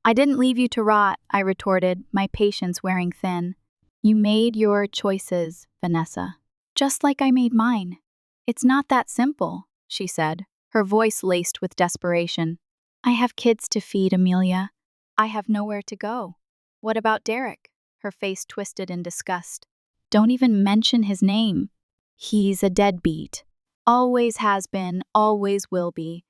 "I didn't leave you to rot," I retorted, my patience wearing thin. "You made your choices, Vanessa, just like I made mine." "It's not that simple," she said, her voice laced with desperation. "I have kids to feed, Amelia. I have nowhere to go." "What about Derek?" Her face twisted in disgust. "Don't even mention his name. He's a deadbeat. Always has been, always will be.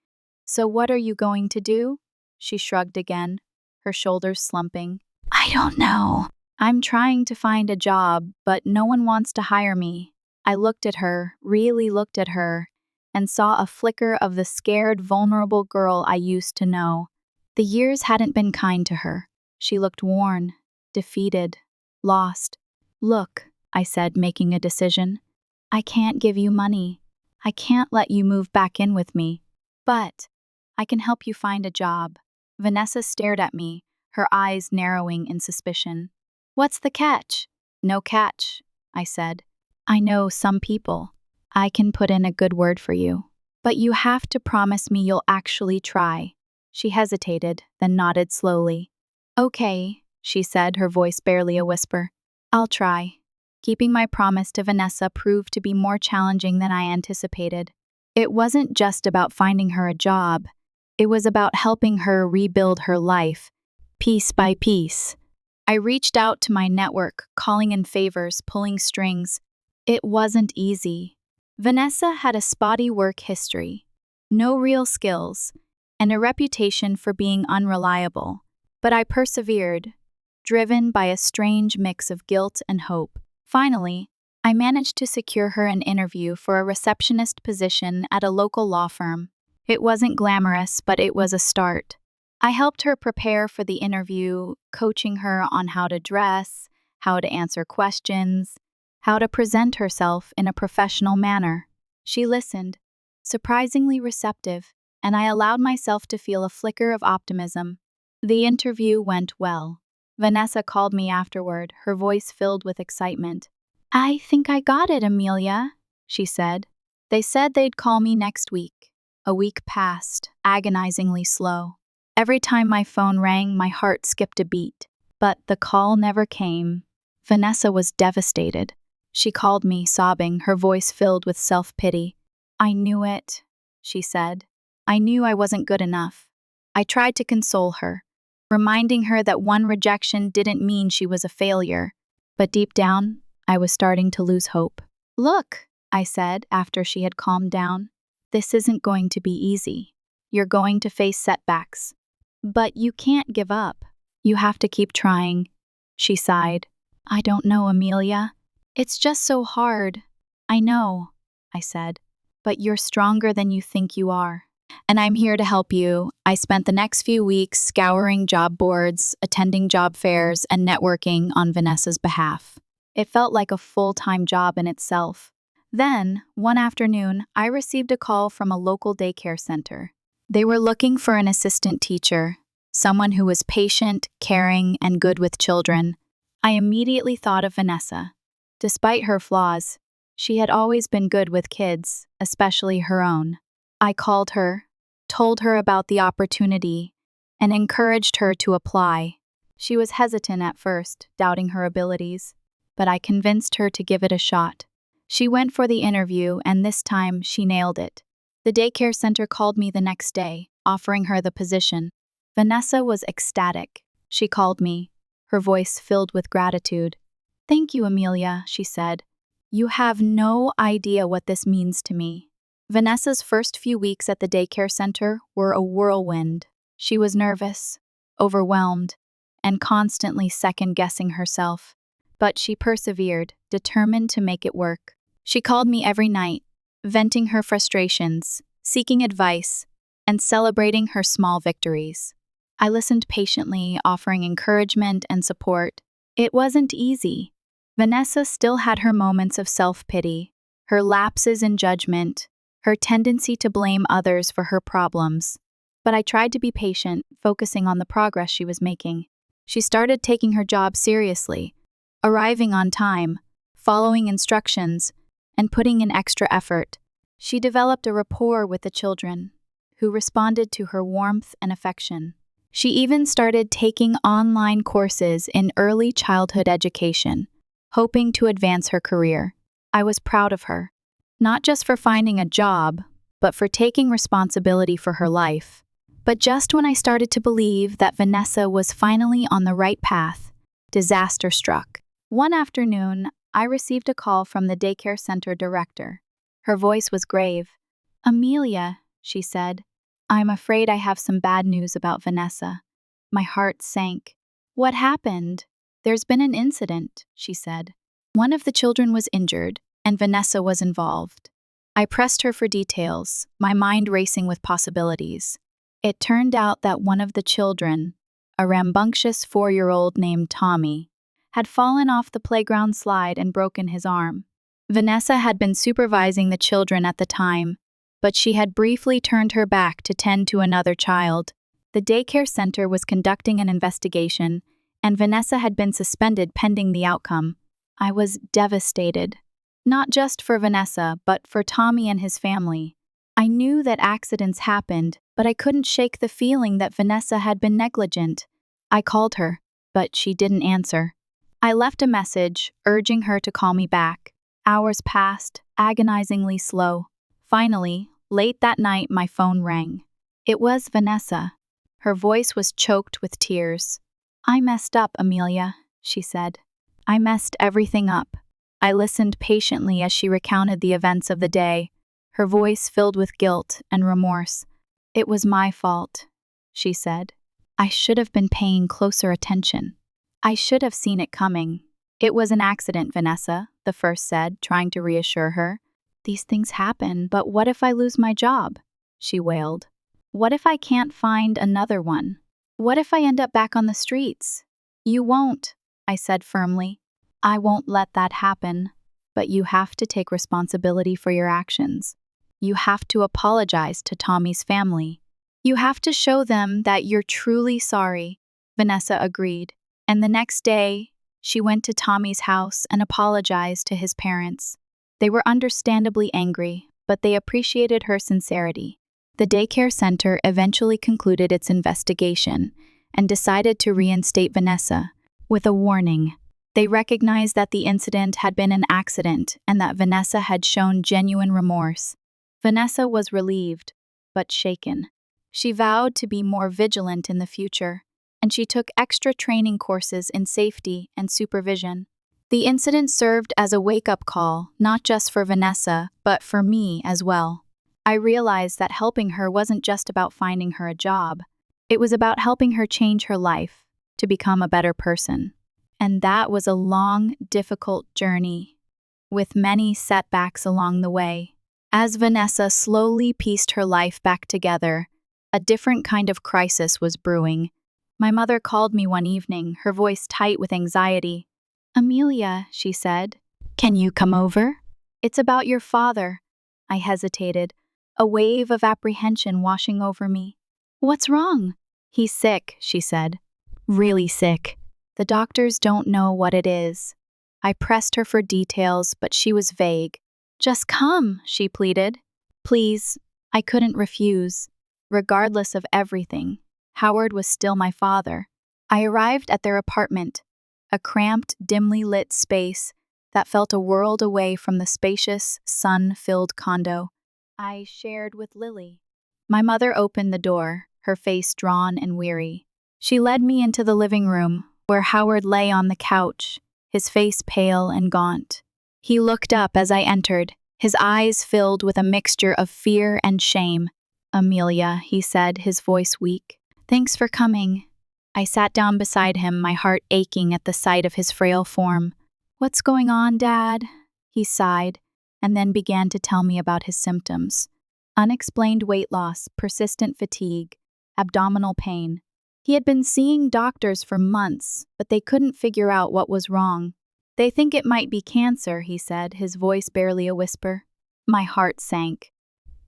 So what are you going to do?" She shrugged again, her shoulders slumping. "I don't know. I'm trying to find a job, but no one wants to hire me." I looked at her, really looked at her, and saw a flicker of the scared, vulnerable girl I used to know. The years hadn't been kind to her. She looked worn, defeated, lost. "Look," I said, making a decision. "I can't give you money. I can't let you move back in with me. But I can help you find a job." Vanessa stared at me, her eyes narrowing in suspicion. "What's the catch?" "No catch," I said. "I know some people. I can put in a good word for you. But you have to promise me you'll actually try." She hesitated, then nodded slowly. "Okay," she said, her voice barely a whisper. "I'll try." Keeping my promise to Vanessa proved to be more challenging than I anticipated. It wasn't just about finding her a job, it was about helping her rebuild her life, piece by piece. I reached out to my network, calling in favors, pulling strings. It wasn't easy. Vanessa had a spotty work history, no real skills, and a reputation for being unreliable. But I persevered, driven by a strange mix of guilt and hope. Finally, I managed to secure her an interview for a receptionist position at a local law firm. It wasn't glamorous, but it was a start. I helped her prepare for the interview, coaching her on how to dress, how to answer questions, how to present herself in a professional manner. She listened, surprisingly receptive, and I allowed myself to feel a flicker of optimism. The interview went well. Vanessa called me afterward, her voice filled with excitement. "I think I got it, Amelia," she said. "They said they'd call me next week." A week passed, agonizingly slow. Every time my phone rang, my heart skipped a beat. But the call never came. Vanessa was devastated. She called me, sobbing, her voice filled with self-pity. "I knew it," she said. "I knew I wasn't good enough." I tried to console her, reminding her that one rejection didn't mean she was a failure. But deep down, I was starting to lose hope. "Look," I said after she had calmed down, "this isn't going to be easy. You're going to face setbacks. But you can't give up. You have to keep trying." She sighed. "I don't know, Amelia. It's just so hard." "I know," I said, "but you're stronger than you think you are. And I'm here to help you." I spent the next few weeks scouring job boards, attending job fairs, and networking on Vanessa's behalf. It felt like a full-time job in itself. Then, one afternoon, I received a call from a local daycare center. They were looking for an assistant teacher, someone who was patient, caring, and good with children. I immediately thought of Vanessa. Despite her flaws, she had always been good with kids, especially her own. I called her, told her about the opportunity, and encouraged her to apply. She was hesitant at first, doubting her abilities, but I convinced her to give it a shot. She went for the interview, and this time she nailed it. The daycare center called me the next day, offering her the position. Vanessa was ecstatic. She called me, her voice filled with gratitude. "Thank you, Amelia," she said. "You have no idea what this means to me." Vanessa's first few weeks at the daycare center were a whirlwind. She was nervous, overwhelmed, and constantly second-guessing herself. But she persevered, determined to make it work. She called me every night, venting her frustrations, seeking advice, and celebrating her small victories. I listened patiently, offering encouragement and support. It wasn't easy. Vanessa still had her moments of self-pity, her lapses in judgment, her tendency to blame others for her problems. But I tried to be patient, focusing on the progress she was making. She started taking her job seriously, arriving on time, following instructions, and putting in extra effort. She developed a rapport with the children, who responded to her warmth and affection. She even started taking online courses in early childhood education, hoping to advance her career. I was proud of her, not just for finding a job, but for taking responsibility for her life. But just when I started to believe that Vanessa was finally on the right path, disaster struck. One afternoon, I received a call from the daycare center director. Her voice was grave. "Amelia," she said, "I'm afraid I have some bad news about Vanessa." My heart sank. "What happened?" "There's been an incident," she said. "One of the children was injured, and Vanessa was involved." I pressed her for details, my mind racing with possibilities. It turned out that one of the children, a rambunctious 4-year-old named Tommy, had fallen off the playground slide and broken his arm. Vanessa had been supervising the children at the time, but she had briefly turned her back to tend to another child. The daycare center was conducting an investigation, and Vanessa had been suspended pending the outcome. I was devastated. Not just for Vanessa, but for Tommy and his family. I knew that accidents happened, but I couldn't shake the feeling that Vanessa had been negligent. I called her, but she didn't answer. I left a message, urging her to call me back. Hours passed, agonizingly slow. Finally, Late that night, my phone rang. It was Vanessa. Her voice was choked with tears. "I messed up, Amelia," she said. "I messed everything up." I listened patiently as she recounted the events of the day, her voice filled with guilt and remorse. "It was my fault," she said. "I should have been paying closer attention. I should have seen it coming." "It was an accident, Vanessa," the first said, trying to reassure her. "These things happen, but what if I lose my job?" she wailed. "What if I can't find another one? What if I end up back on the streets?" "You won't," I said firmly. "I won't let that happen. But you have to take responsibility for your actions. You have to apologize to Tommy's family. You have to show them that you're truly sorry," Vanessa agreed. And the next day, she went to Tommy's house and apologized to his parents. They were understandably angry, but they appreciated her sincerity. The daycare center eventually concluded its investigation and decided to reinstate Vanessa with a warning. They recognized that the incident had been an accident and that Vanessa had shown genuine remorse. Vanessa was relieved, but shaken. She vowed to be more vigilant in the future, and she took extra training courses in safety and supervision. The incident served as a wake-up call, not just for Vanessa, but for me as well. I realized that helping her wasn't just about finding her a job. It was about helping her change her life to become a better person. And that was a long, difficult journey, with many setbacks along the way. As Vanessa slowly pieced her life back together, a different kind of crisis was brewing. My mother called me one evening, her voice tight with anxiety. "Amelia," she said, "can you come over?" "It's about your father." I hesitated, a wave of apprehension washing over me. "What's wrong?" "He's sick," she said. "Really sick. The doctors don't know what it is." I pressed her for details, but she was vague. "Just come," she pleaded. Please, I couldn't refuse. Regardless of everything, Howard was still my father. I arrived at their apartment, a cramped, dimly lit space that felt a world away from the spacious, sun-filled condo I shared with Lily. My mother opened the door, her face drawn and weary. She led me into the living room, where Howard lay on the couch, his face pale and gaunt. He looked up as I entered, his eyes filled with a mixture of fear and shame. "Amelia," he said, his voice weak. "Thanks for coming." I sat down beside him, my heart aching at the sight of his frail form. "What's going on, Dad?" He sighed, and then began to tell me about his symptoms. Unexplained weight loss, persistent fatigue, abdominal pain. He had been seeing doctors for months, but they couldn't figure out what was wrong. "They think it might be cancer," he said, his voice barely a whisper. My heart sank.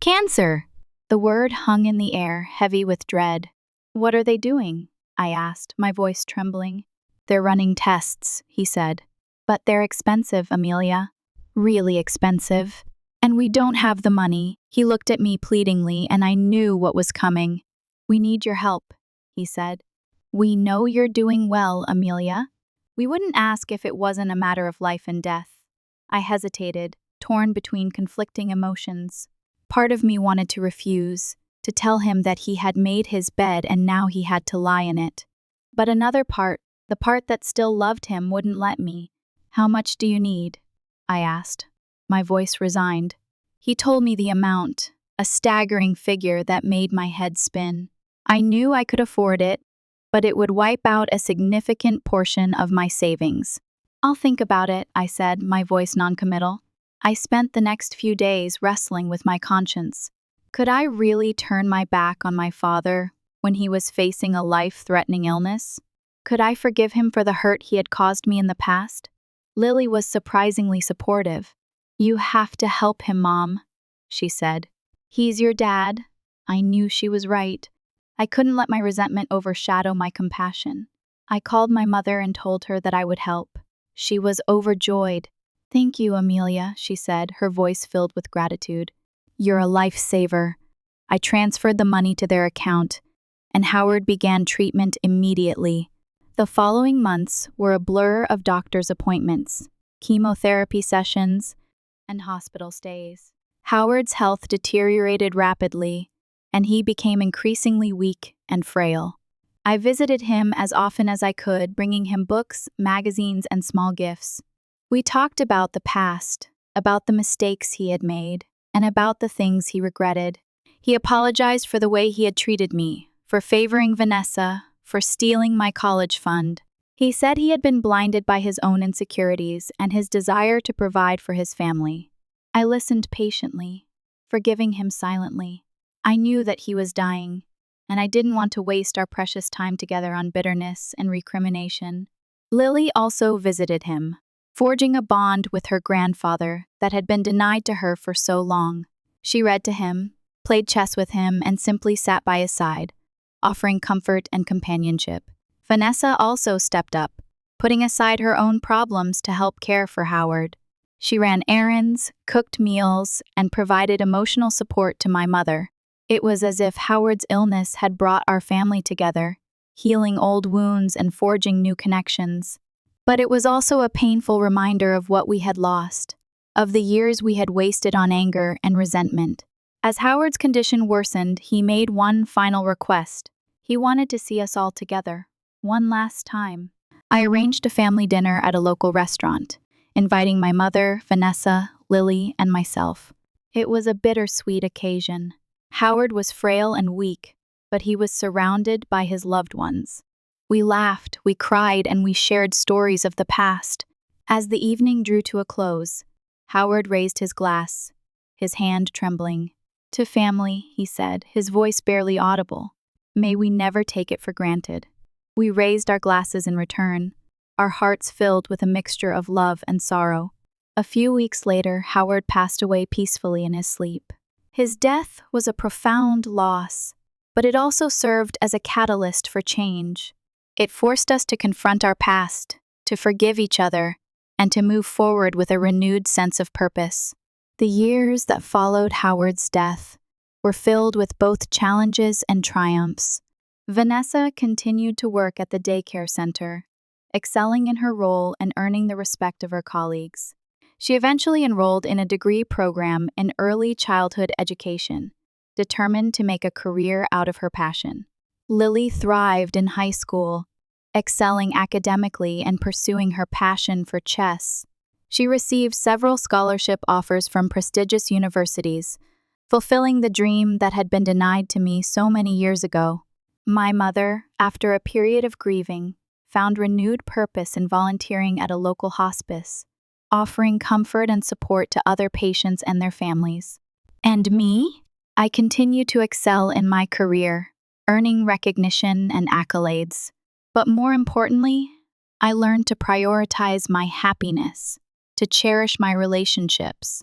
"Cancer!" The word hung in the air, heavy with dread. "What are they doing?" I asked, my voice trembling. "They're running tests," he said. "But they're expensive, Amelia. Really expensive. And we don't have the money." He looked at me pleadingly, and I knew what was coming. "We need your help," he said. "We know you're doing well, Amelia. We wouldn't ask if it wasn't a matter of life and death." I hesitated, torn between conflicting emotions. Part of me wanted to refuse, to tell him that he had made his bed and now he had to lie in it. But another part, the part that still loved him, wouldn't let me. "How much do you need?" I asked, my voice resigned. He told me the amount, a staggering figure that made my head spin. I knew I could afford it, but it would wipe out a significant portion of my savings. "I'll think about it," I said, my voice noncommittal. I spent the next few days wrestling with my conscience. Could I really turn my back on my father when he was facing a life-threatening illness? Could I forgive him for the hurt he had caused me in the past? Lily was surprisingly supportive. "You have to help him, Mom," she said. "He's your dad." I knew she was right. I couldn't let my resentment overshadow my compassion. I called my mother and told her that I would help. She was overjoyed. "Thank you, Amelia," she said, her voice filled with gratitude. "You're a lifesaver." I transferred the money to their account, and Howard began treatment immediately. The following months were a blur of doctor's appointments, chemotherapy sessions, and hospital stays. Howard's health deteriorated rapidly, and he became increasingly weak and frail. I visited him as often as I could, bringing him books, magazines, and small gifts. We talked about the past, about the mistakes he had made, and about the things he regretted. He apologized for the way he had treated me, for favoring Vanessa, for stealing my college fund. He said he had been blinded by his own insecurities and his desire to provide for his family. I listened patiently, forgiving him silently. I knew that he was dying, and I didn't want to waste our precious time together on bitterness and recrimination. Lily also visited him, forging a bond with her grandfather that had been denied to her for so long. She read to him, played chess with him, and simply sat by his side, offering comfort and companionship. Vanessa also stepped up, putting aside her own problems to help care for Howard. She ran errands, cooked meals, and provided emotional support to my mother. It was as if Howard's illness had brought our family together, healing old wounds and forging new connections. But it was also a painful reminder of what we had lost, of the years we had wasted on anger and resentment. As Howard's condition worsened, he made one final request. He wanted to see us all together, one last time. I arranged a family dinner at a local restaurant, inviting my mother, Vanessa, Lily, and myself. It was a bittersweet occasion. Howard was frail and weak, but he was surrounded by his loved ones. We laughed, we cried, and we shared stories of the past. As the evening drew to a close, Howard raised his glass, his hand trembling. "To family," he said, his voice barely audible. "May we never take it for granted." We raised our glasses in return, our hearts filled with a mixture of love and sorrow. A few weeks later, Howard passed away peacefully in his sleep. His death was a profound loss, but it also served as a catalyst for change. It forced us to confront our past, to forgive each other, and to move forward with a renewed sense of purpose. The years that followed Howard's death were filled with both challenges and triumphs. Vanessa continued to work at the daycare center, excelling in her role and earning the respect of her colleagues. She eventually enrolled in a degree program in early childhood education, determined to make a career out of her passion. Lily thrived in high school, excelling academically and pursuing her passion for chess. She received several scholarship offers from prestigious universities, fulfilling the dream that had been denied to me so many years ago. My mother, after a period of grieving, found renewed purpose in volunteering at a local hospice, offering comfort and support to other patients and their families. And me? I continue to excel in my career, earning recognition and accolades. But more importantly, I learned to prioritize my happiness, to cherish my relationships,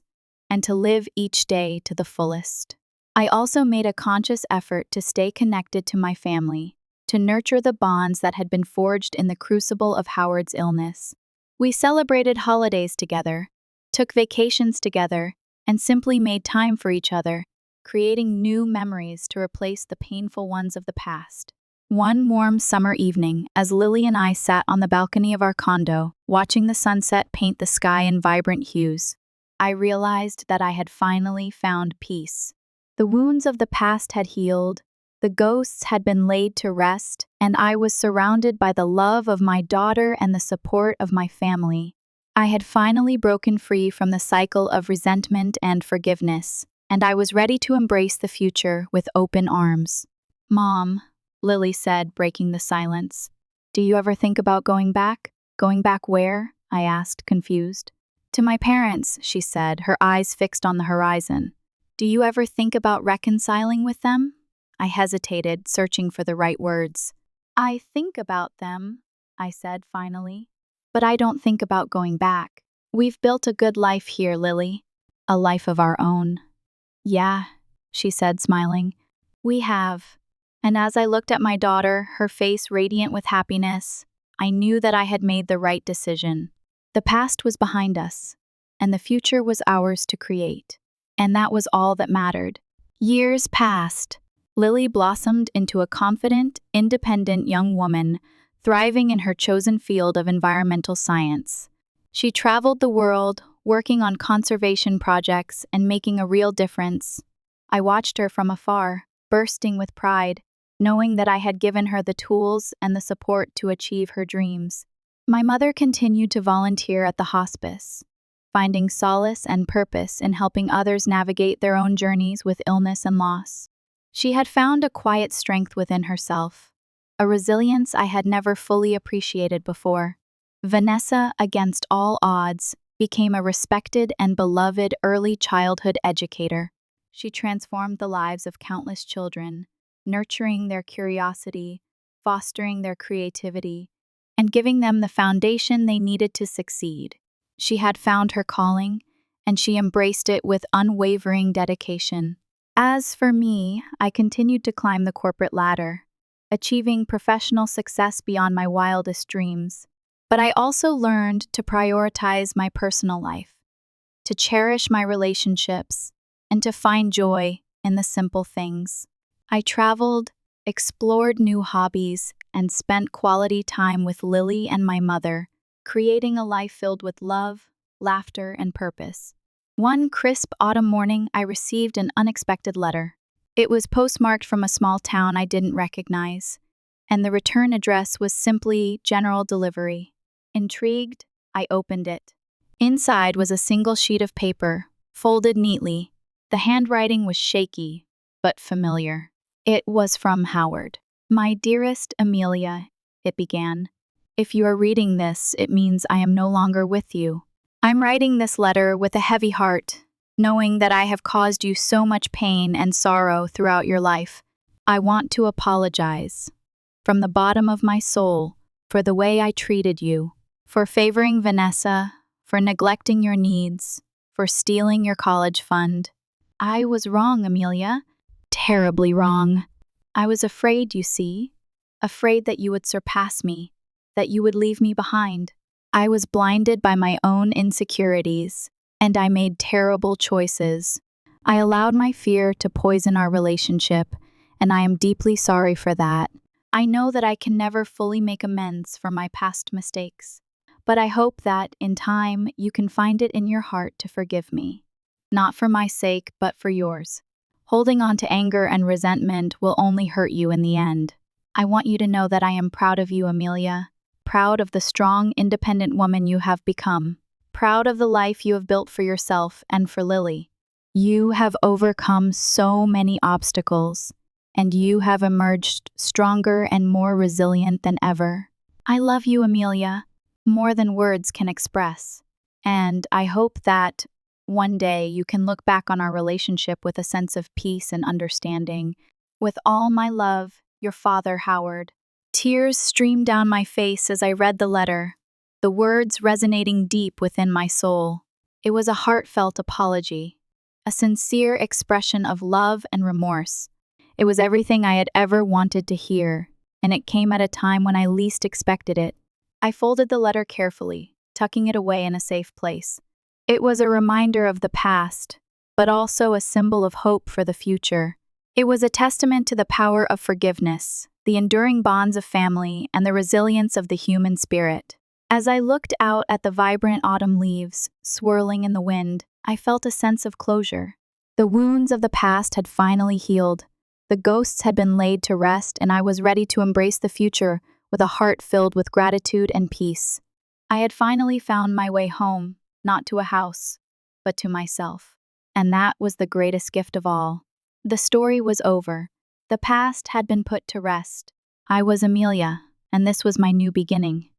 and to live each day to the fullest. I also made a conscious effort to stay connected to my family, to nurture the bonds that had been forged in the crucible of Howard's illness. We celebrated holidays together, took vacations together, and simply made time for each other, creating new memories to replace the painful ones of the past. One warm summer evening, as Lily and I sat on the balcony of our condo, watching the sunset paint the sky in vibrant hues, I realized that I had finally found peace. The wounds of the past had healed, the ghosts had been laid to rest, and I was surrounded by the love of my daughter and the support of my family. I had finally broken free from the cycle of resentment and forgiveness, and I was ready to embrace the future with open arms. "Mom," Lily said, breaking the silence, "do you ever think about going back?" "Going back where?" I asked, confused. "To my parents," she said, her eyes fixed on the horizon. "Do you ever think about reconciling with them?" I hesitated, searching for the right words. "I think about them," I said finally, "but I don't think about going back. We've built a good life here, Lily. A life of our own." "Yeah," she said, smiling. "We have." And as I looked at my daughter, her face radiant with happiness, I knew that I had made the right decision. The past was behind us, and the future was ours to create. And that was all that mattered. Years passed. Lily blossomed into a confident, independent young woman, thriving in her chosen field of environmental science. She traveled the world, working on conservation projects and making a real difference. I watched her from afar, bursting with pride, knowing that I had given her the tools and the support to achieve her dreams. My mother continued to volunteer at the hospice, finding solace and purpose in helping others navigate their own journeys with illness and loss. She had found a quiet strength within herself, a resilience I had never fully appreciated before. Vanessa, against all odds, became a respected and beloved early childhood educator. She transformed the lives of countless children, nurturing their curiosity, fostering their creativity, and giving them the foundation they needed to succeed. She had found her calling, and she embraced it with unwavering dedication. As for me, I continued to climb the corporate ladder, achieving professional success beyond my wildest dreams. But I also learned to prioritize my personal life, to cherish my relationships, and to find joy in the simple things. I traveled, explored new hobbies, and spent quality time with Lily and my mother, creating a life filled with love, laughter, and purpose. One crisp autumn morning, I received an unexpected letter. It was postmarked from a small town I didn't recognize, and the return address was simply general delivery. Intrigued, I opened it. Inside was a single sheet of paper, folded neatly. The handwriting was shaky, but familiar. It was from Howard. "My dearest Amelia," it began. "If you are reading this, it means I am no longer with you. I'm writing this letter with a heavy heart, knowing that I have caused you so much pain and sorrow throughout your life. I want to apologize, from the bottom of my soul, for the way I treated you, for favoring Vanessa, for neglecting your needs, for stealing your college fund. I was wrong, Amelia. Terribly wrong. I was afraid, you see. Afraid that you would surpass me, that you would leave me behind. I was blinded by my own insecurities, and I made terrible choices. I allowed my fear to poison our relationship, and I am deeply sorry for that. I know that I can never fully make amends for my past mistakes, but I hope that, in time, you can find it in your heart to forgive me. Not for my sake, but for yours. Holding on to anger and resentment will only hurt you in the end. I want you to know that I am proud of you, Amelia. Proud of the strong, independent woman you have become. Proud of the life you have built for yourself and for Lily. You have overcome so many obstacles, and you have emerged stronger and more resilient than ever. I love you, Amelia, more than words can express. And I hope that one day you can look back on our relationship with a sense of peace and understanding. With all my love, your father, Howard." Tears streamed down my face as I read the letter, the words resonating deep within my soul. It was a heartfelt apology, a sincere expression of love and remorse. It was everything I had ever wanted to hear, and it came at a time when I least expected it. I folded the letter carefully, tucking it away in a safe place. It was a reminder of the past, but also a symbol of hope for the future. It was a testament to the power of forgiveness, the enduring bonds of family, and the resilience of the human spirit. As I looked out at the vibrant autumn leaves swirling in the wind, I felt a sense of closure. The wounds of the past had finally healed. The ghosts had been laid to rest, and I was ready to embrace the future with a heart filled with gratitude and peace. I had finally found my way home, not to a house, but to myself. And that was the greatest gift of all. The story was over. The past had been put to rest. I was Amelia, and this was my new beginning.